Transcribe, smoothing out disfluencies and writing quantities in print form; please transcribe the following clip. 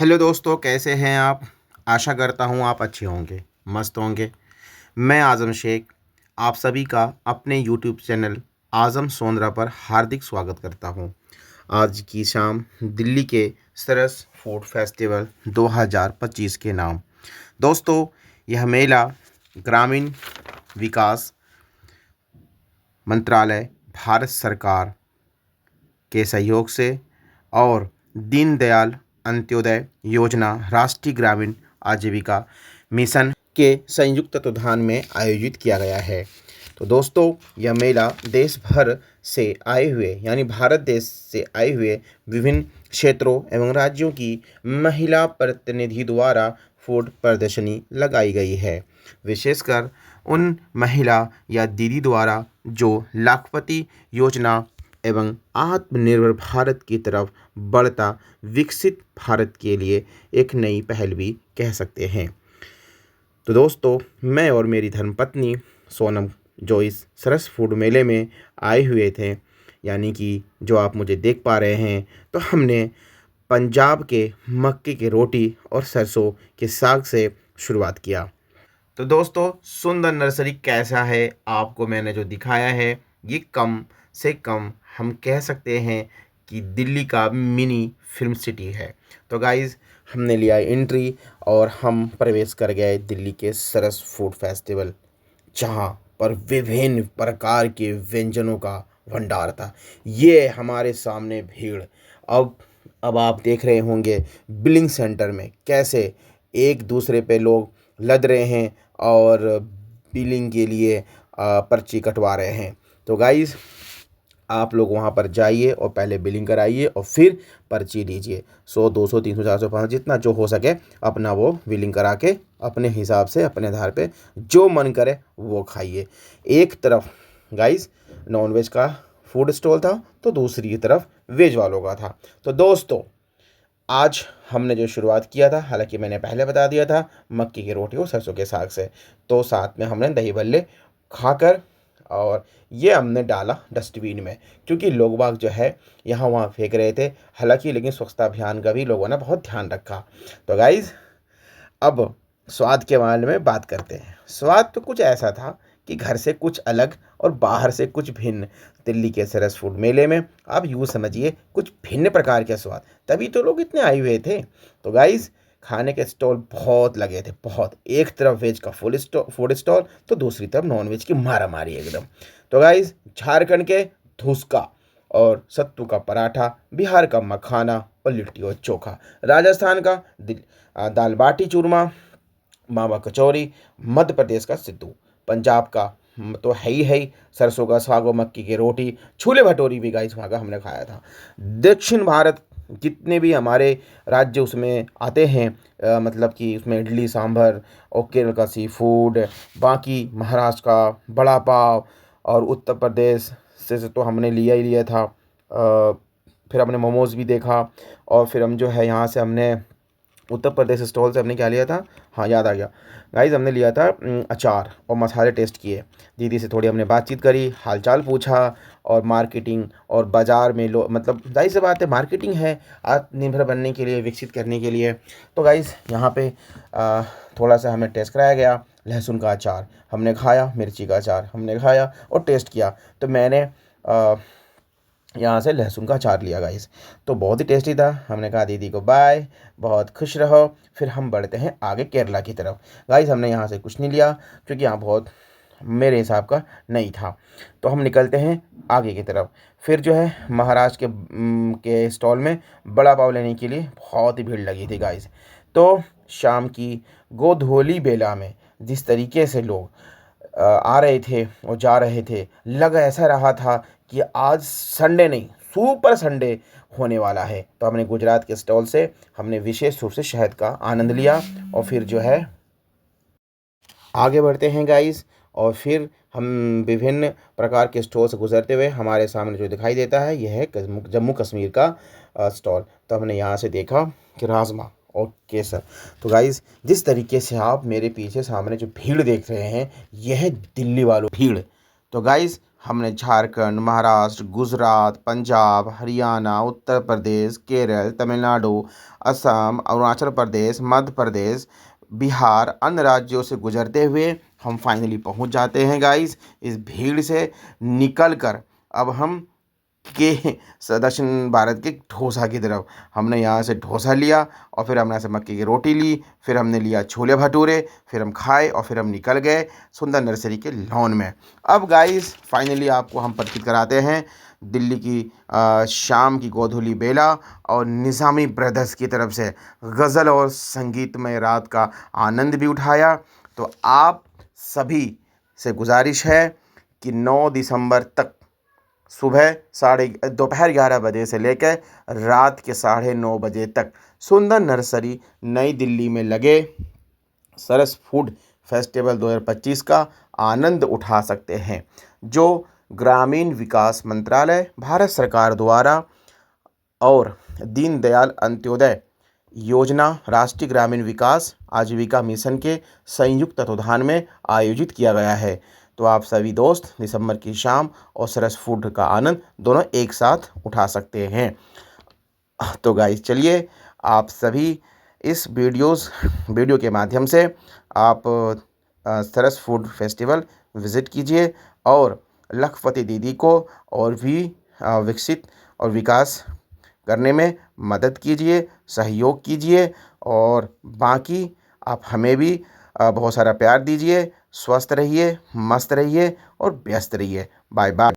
Hello दोस्तों, कैसे हैं आप। आशा करता हूँ आप अच्छे होंगे, मस्त होंगे। मैं आज़म शेख आप सभी का अपने यूट्यूब चैनल आज़म सोंदरा पर हार्दिक स्वागत करता हूँ। आज की शाम दिल्ली के सरस फूड फेस्टिवल 2025 के नाम दोस्तों, यह मेला ग्रामीण विकास मंत्रालय भारत सरकार के सहयोग से और दीनदयाल अंत्योदय योजना राष्ट्रीय ग्रामीण आजीविका मिशन के संयुक्त तत्वाधान में आयोजित किया गया है। तो दोस्तों, यह मेला देश भर से आए हुए यानी भारत देश से आए हुए विभिन्न क्षेत्रों एवं राज्यों की महिला प्रतिनिधि द्वारा फूड प्रदर्शनी लगाई गई है। विशेषकर उन महिला या दीदी द्वारा जो लाखपति योजना एवं आत्मनिर्भर भारत की तरफ बढ़ता विकसित भारत के लिए एक नई पहल भी कह सकते हैं। तो दोस्तों, मैं और मेरी धर्मपत्नी सोनम जो इस सरस फूड मेले में आए हुए थे, यानी कि जो आप मुझे देख पा रहे हैं, तो हमने पंजाब के मक्के की रोटी और सरसों के साग से शुरुआत किया। तो दोस्तों, सुंदर नर्सरी कैसा है आपको मैंने जो दिखाया है, ये कम से कम हम कह सकते हैं कि दिल्ली का मिनी फिल्म सिटी है। तो गाइज़, हमने लिया एंट्री और हम प्रवेश कर गए दिल्ली के सरस फूड फेस्टिवल, जहाँ पर विभिन्न प्रकार के व्यंजनों का भंडार था। ये हमारे सामने भीड़, अब अब आप देख रहे होंगे बिलिंग सेंटर में कैसे एक दूसरे पे लोग लद रहे हैं और बिलिंग के लिए पर्ची कटवा रहे हैं। तो गाइज़, आप लोग वहाँ पर जाइए और पहले बिलिंग कराइए और फिर पर्ची लीजिए। 100, 200, 300, 400, 500 जितना जो हो सके अपना वो बिलिंग करा के अपने हिसाब से अपने आधार पे जो मन करे वो खाइए। एक तरफ गाइस नॉन वेज का फूड स्टॉल था तो दूसरी तरफ वेज वालों का था। तो दोस्तों, आज हमने जो शुरुआत किया था, हालांकि मैंने पहले बता दिया था, मक्की की रोटी और सरसों के साग से, तो साथ में हमने दही भल्ले खाकर और ये हमने डाला डस्टबिन में, क्योंकि लोग बाग जो है यहाँ वहाँ फेंक रहे थे। हालांकि लेकिन स्वच्छता अभियान का भी लोगों ने बहुत ध्यान रखा। तो गाइज़, अब स्वाद के बारे में बात करते हैं। स्वाद तो कुछ ऐसा था कि घर से कुछ अलग और बाहर से कुछ भिन्न। दिल्ली के सरस फूड मेले में आप यूँ समझिए कुछ भिन्न प्रकार के स्वाद, तभी तो लोग इतने आए हुए थे। तो गाइस, खाने के स्टॉल बहुत लगे थे, बहुत। एक तरफ वेज का फूड स्टॉल तो दूसरी तरफ नॉन वेज की मारा मारी एकदम। तो गाइस, झारखंड के धुसका और सत्तू का पराठा, बिहार का मखाना और लिट्टी और चोखा, राजस्थान का दाल बाटी चूरमा, मावा कचौरी, मध्य प्रदेश का सिद्धू, पंजाब का तो है ही सरसों का साग और मक्की की रोटी, छोले भटूरी भी गाइस वहाँ का हमने खाया था। दक्षिण भारत जितने भी हमारे राज्य उसमें आते हैं, मतलब कि उसमें इडली सांभर और केरल का सी फूड, बाकी महाराष्ट्र का बड़ा पाव और उत्तर प्रदेश से तो हमने लिया ही लिया था। फिर हमने मोमोज़ भी देखा और फिर हम जो है यहाँ से हमने उत्तर प्रदेश स्टॉल से हमने क्या लिया था, हाँ याद आ गया गाइस, हमने लिया था अचार और मसाले टेस्ट किए। दीदी से थोड़ी हमने बातचीत करी, हालचाल पूछा और मार्केटिंग और बाज़ार में मतलब जाहिर सी बात है मार्केटिंग है आत्मनिर्भर बनने के लिए, विकसित करने के लिए। तो गाइस, यहाँ पे थोड़ा सा हमें टेस्ट कराया गया। लहसुन का अचार हमने खाया, मिर्ची का अचार हमने खाया और टेस्ट किया। तो मैंने यहाँ से लहसुन का अचार लिया गाइस, तो बहुत ही टेस्टी था। हमने कहा दीदी को बाय, बहुत खुश रहो। फिर हम बढ़ते हैं आगे केरला की तरफ। गाइस, हमने यहाँ से कुछ नहीं लिया क्योंकि यहाँ बहुत मेरे हिसाब का नहीं था। तो हम निकलते हैं आगे की तरफ। फिर जो है महाराष्ट्र के स्टॉल में बड़ा पाव लेने के लिए बहुत ही भीड़ लगी थी गाइस। तो शाम की गोधूली बेला में जिस तरीके से लोग आ रहे थे और जा रहे थे, लग ऐसा रहा था कि आज संडे नहीं सुपर संडे होने वाला है। तो हमने गुजरात के स्टॉल से हमने विशेष रूप से शहद का आनंद लिया और फिर जो है आगे बढ़ते हैं गाइस। और फिर हम विभिन्न प्रकार के स्टॉल से गुजरते हुए हमारे सामने जो दिखाई देता है यह है जम्मू कश्मीर का स्टॉल। तो हमने यहाँ से देखा कि राजमा और केसर। तो गाइस, जिस तरीके से आप मेरे पीछे सामने जो भीड़ देख रहे हैं, यह है दिल्ली वालों भीड़। तो गाइस, हमने झारखंड, महाराष्ट्र, गुजरात, पंजाब, हरियाणा, उत्तर प्रदेश, केरल, तमिलनाडु, असम, अरुणाचल प्रदेश, मध्य प्रदेश, बिहार, अन्य राज्यों से गुजरते हुए हम फाइनली पहुंच जाते हैं गाइस। इस भीड़ से निकल कर अब हम के दक्षिण भारत के डोसा की तरफ, हमने यहाँ से डोसा लिया और फिर हमने यहाँ से मक्की की रोटी ली, फिर हमने लिया छोले भटूरे, फिर हम खाए और फिर हम निकल गए सुंदर नर्सरी के लॉन में। अब गाइस फाइनली आपको हम परिचित कराते हैं दिल्ली की शाम की गोधूली बेला और निज़ामी ब्रदर्स की तरफ से गज़ल और संगीतमय रात का आनंद भी उठाया। तो आप सभी से गुजारिश है कि 9 दिसंबर तक सुबह दोपहर 11 बजे से लेकर रात के 9:30 बजे तक सुंदर नर्सरी नई दिल्ली में लगे सरस फूड फेस्टिवल 2025 का आनंद उठा सकते हैं, जो ग्रामीण विकास मंत्रालय भारत सरकार द्वारा और दीनदयाल अंत्योदय योजना राष्ट्रीय ग्रामीण विकास आजीविका मिशन के संयुक्त तत्वाधान में आयोजित किया गया है। तो आप सभी दोस्त दिसंबर की शाम और सरस फूड का आनंद दोनों एक साथ उठा सकते हैं। तो गाइस चलिए आप सभी इस वीडियो के माध्यम से आप सरस फूड फेस्टिवल विज़िट कीजिए और लखपति दीदी को और भी विकसित और विकास करने में मदद कीजिए, सहयोग कीजिए और बाकी आप हमें भी बहुत सारा प्यार दीजिए। स्वस्थ रहिए, मस्त रहिए और व्यस्त रहिए। Bye bye.